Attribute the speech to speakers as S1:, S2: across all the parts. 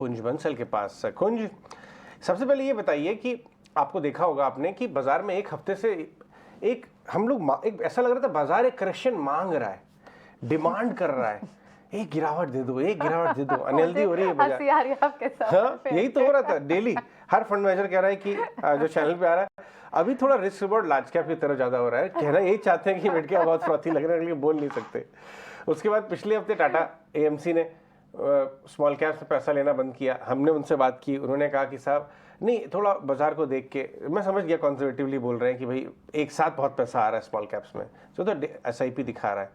S1: कुंज बंसल के पास। कुंज, सबसे पहले ये बताइए कि आपको देखा होगा आपने कि बाजार में एक हफ्ते से एक हम लोग एक ऐसा लग रहा था बाजार एक करेक्शन मांग रहा है, डिमांड कर रहा है, एक गिरावट दे दो, एक गिरावट दे दो, अनहेल्दी हो रही है बाजार।
S2: आपके साथ
S1: हाँ, यही तो हो रहा था। डेली हर फंड मैनेजर कह रहा है कि जो चैनल पे आ रहा है, अभी थोड़ा रिस्क रिवॉर्ड लार्ज कैप की तरफ ज्यादा हो रहा है। कहना यही चाहते हैं कि मिड कैप बहुत फ्रॉथी लग रहा है, लेकिन बोल नहीं सकते। उसके बाद पिछले हफ्ते टाटा एएमसी ने स्मॉल कैप से पैसा लेना बंद किया। हमने उनसे बात की, उन्होंने कहा कि साहब नहीं, थोड़ा बाजार को देख के, मैं समझ गया कंजर्वेटिवली बोल रहे हैं कि भाई एक साथ बहुत पैसा आ रहा है स्मॉल कैप्स में, तो एसआईपी दिखा रहा है।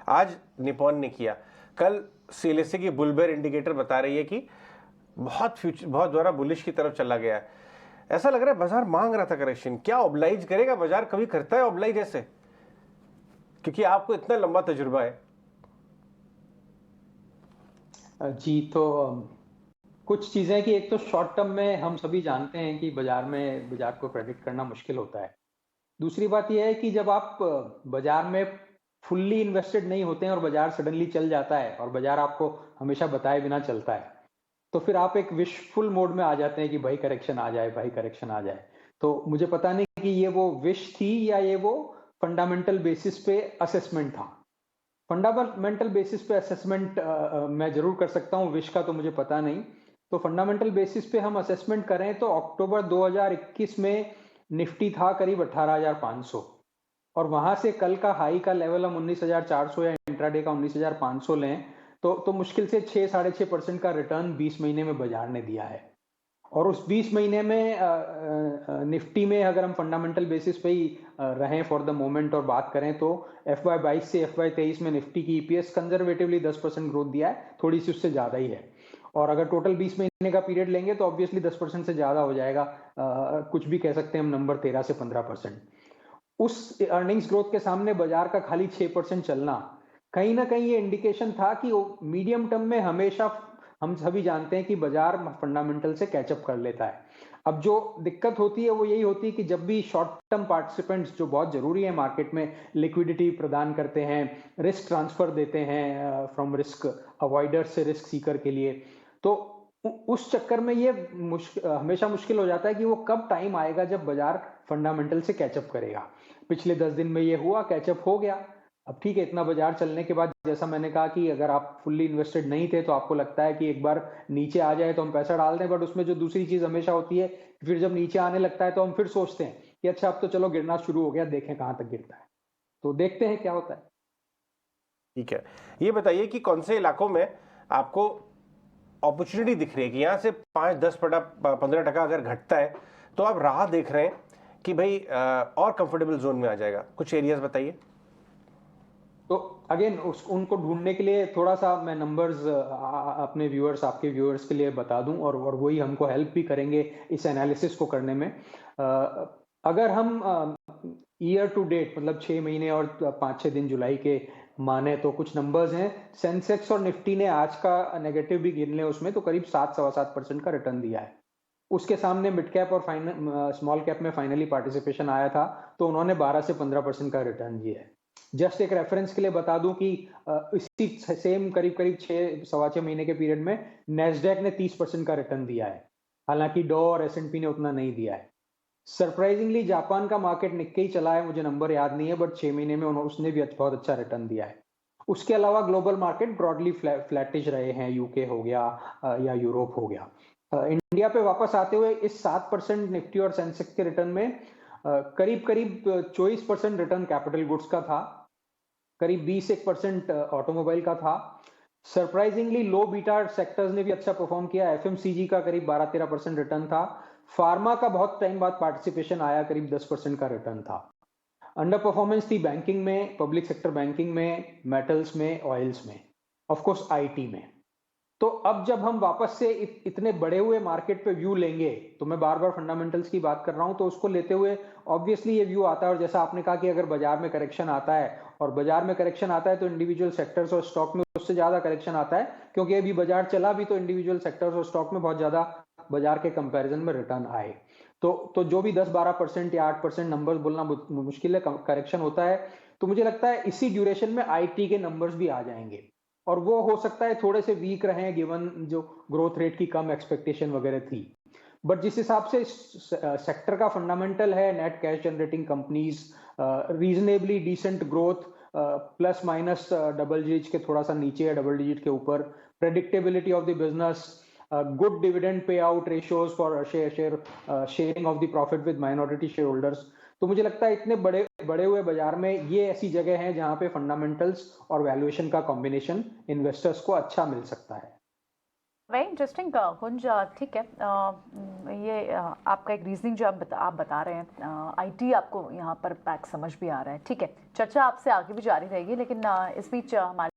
S1: आज निपॉन ने किया, कल सीएलएसए की बुलबेर इंडिकेटर बता रही है कि बहुत ज़्यादा बुलिश की तरफ चला गया है। ऐसा लग रहा है बाजार मांग रहा था करेक्शन। क्या ऑब्लाइज करेगा बाजार? कभी करता है ऑब्लाइज ऐसे? क्योंकि आपको इतना लंबा तजुर्बा है।
S3: जी, तो कुछ चीजें कि एक तो शॉर्ट टर्म में हम सभी जानते हैं कि बाजार को प्रेडिक्ट करना मुश्किल होता है। दूसरी बात यह है कि जब आप बाजार में फुल्ली इन्वेस्टेड नहीं होते हैं और बाजार सडनली चल जाता है और बाजार आपको हमेशा बताए बिना चलता है, तो फिर आप एक विशफुल मोड में आ जाते हैं कि भाई करेक्शन आ जाए, भाई करेक्शन आ जाए। तो मुझे पता नहीं कि ये वो विश थी या ये वो फंडामेंटल बेसिस पे असेसमेंट था। फंडामेंटल बेसिस पे असेसमेंट मैं जरूर कर सकता हूँ, विश का तो मुझे पता नहीं। तो फंडामेंटल बेसिस पे हम असेसमेंट करें तो अक्टूबर 2021 में निफ्टी था करीब 18,500 और वहां से कल का हाई का लेवल हम 19,400 या इंट्राडे का 19,500 लें तो मुश्किल से 6-6.5% का रिटर्न 20 महीने में बाजार ने दिया है। और उस 20 महीने में निफ्टी में अगर हम फंडामेंटल बेसिस पे ही रहें फॉर द मोमेंट और बात करें तो FY22 से FY23 में निफ्टी की ईपीएस कंजर्वेटिवली 10% ग्रोथ दिया है, थोड़ी सी उससे ज्यादा ही है। और अगर टोटल 20 महीने का पीरियड लेंगे तो ऑब्वियसली 10% से ज्यादा हो जाएगा। कुछ भी कह सकते हैं हम नंबर 13 से 15%। उस अर्निंग्स ग्रोथ के सामने बाजार का खाली 6% चलना कहीं ना कहीं ये इंडिकेशन था कि मीडियम टर्म में हमेशा हम सभी जानते हैं कि बाजार फंडामेंटल से कैचअप कर लेता है। अब जो दिक्कत होती है वो यही होती है कि जब भी शॉर्ट टर्म पार्टिसिपेंट्स, जो बहुत जरूरी है मार्केट में, लिक्विडिटी प्रदान करते हैं, रिस्क ट्रांसफर देते हैं फ्रॉम रिस्क अवॉइडर से रिस्क सीकर के लिए, तो उस चक्कर में ये हमेशा मुश्किल हो जाता है कि वो कब टाइम आएगा जब बाजार फंडामेंटल से कैचअप करेगा। पिछले 10 दिन में ये हुआ, कैचअप हो गया। अब ठीक है, इतना बाजार चलने के बाद जैसा मैंने कहा कि अगर आप फुल्ली इन्वेस्टेड नहीं थे तो आपको लगता है कि एक बार नीचे आ जाए तो हम पैसा डाल दें, बट उसमें जो दूसरी चीज हमेशा होती है, फिर जब नीचे आने लगता है तो हम फिर सोचते हैं कि अच्छा अब तो चलो गिरना शुरू हो गया, देखें कहां तक गिरता है। तो देखते हैं क्या होता है।
S1: ठीक है, ये बताइए कि कौन से इलाकों में आपको अपॉर्चुनिटी दिख रही है कि यहाँ से 5-10-15% अगर घटता है तो आप राह देख रहे हैं कि भाई और कंफर्टेबल जोन में आ जाएगा? कुछ एरियाज बताइए।
S3: तो अगेन उनको ढूंढने के लिए थोड़ा सा मैं नंबर्स अपने व्यूअर्स, आपके व्यूअर्स के लिए बता दूं और वही हमको हेल्प भी करेंगे इस एनालिसिस को करने में। अगर हम ईयर टू डेट मतलब 6 महीने और 5-6 दिन जुलाई के माने तो कुछ नंबर्स हैं। सेंसेक्स और निफ्टी ने आज का नेगेटिव भी गिन ले उसमें तो करीब 7-7.25% का रिटर्न दिया है। उसके सामने मिड कैप और स्मॉल कैप में फाइनली पार्टिसिपेशन आया था तो उन्होंने 12 से 15% का रिटर्न दिया है। जस्ट एक रेफरेंस के लिए बता दूं कि इसी सेम करीब 6-6.25 महीने के पीरियड में नेस्डेक ने 30% का रिटर्न दिया है, हालांकि डॉ और S&P ने उतना नहीं दिया है। सरप्राइजिंगली जापान का मार्केट निक्केई चला है, मुझे नंबर याद नहीं है, बट 6 महीने में उसने भी बहुत अच्छा रिटर्न दिया है। उसके अलावा ग्लोबल मार्केट ब्रॉडली फ्लैटिश रहे हैं, यूके हो गया या यूरोप हो गया। इंडिया पे वापस आते हुए इस 7% निफ्टी और सेंसेक्स के रिटर्न में करीब 24% रिटर्न कैपिटल गुड्स का था, करीब 21% ऑटोमोबाइल का था। सरप्राइजिंगली लो बीटा सेक्टर्स ने भी अच्छा परफॉर्म किया। एफएमसीजी का करीब 12-13% रिटर्न था। फार्मा का बहुत टाइम बाद पार्टिसिपेशन आया, करीब 10% का रिटर्न था। अंडर परफॉर्मेंस थी बैंकिंग में, पब्लिक सेक्टर बैंकिंग में, मेटल्स में, ऑयल्स में, ऑफ कोर्स आईटी में। तो अब जब हम वापस से इतने बड़े हुए मार्केट पे व्यू लेंगे, तो मैं बार बार फंडामेंटल्स की बात कर रहा हूं, तो उसको लेते हुए ऑब्वियसली ये व्यू आता है। और जैसा आपने कहा कि अगर बाजार में करेक्शन आता है, और बाजार में करेक्शन आता है तो इंडिविजुअल सेक्टर्स और स्टॉक में उससे ज्यादा करेक्शन आता है, क्योंकि अभी बाजार चला भी तो इंडिविजुअल सेक्टर्स और स्टॉक में बहुत ज्यादा बाजार के कंपैरिजन में रिटर्न आए। तो जो भी 10-12% या 8% नंबर्स बोलना मुश्किल है, करेक्शन होता है। तो मुझे लगता है इसी ड्यूरेशन में आईटी के नंबर्स भी आ जाएंगे। और वो हो सकता है थोड़े से वीक रहे गिवन जो ग्रोथ रेट की कम एक्सपेक्टेशन वगैरह थी। बट जिस हिसाब से सेक्टर का फंडामेंटल है, net cash generating companies, reasonably decent growth, plus minus double digit के थोड़ा सा नीचे है, डबल डिजिट के ऊपर, predictability of the business, good dividend payout ratios for sharing of the profit with minority shareholders. तो मुझे लगता है इतने बड़े बड़े हुए बाजार में ये ऐसी जगह है जहां पे फंडामेंटल्स और वैल्यूएशन का कॉम्बिनेशन इन्वेस्टर्स को अच्छा मिल सकता है।
S2: वेरी इंटरेस्टिंग कुंज, ठीक है। ये आपका एक रीजनिंग जो आप बता रहे हैं, आईटी आपको यहाँ पर पैक समझ भी आ रहा है, ठीक है। चर्चा आपसे आगे भी जारी रहेगी, लेकिन इस बीच हमारे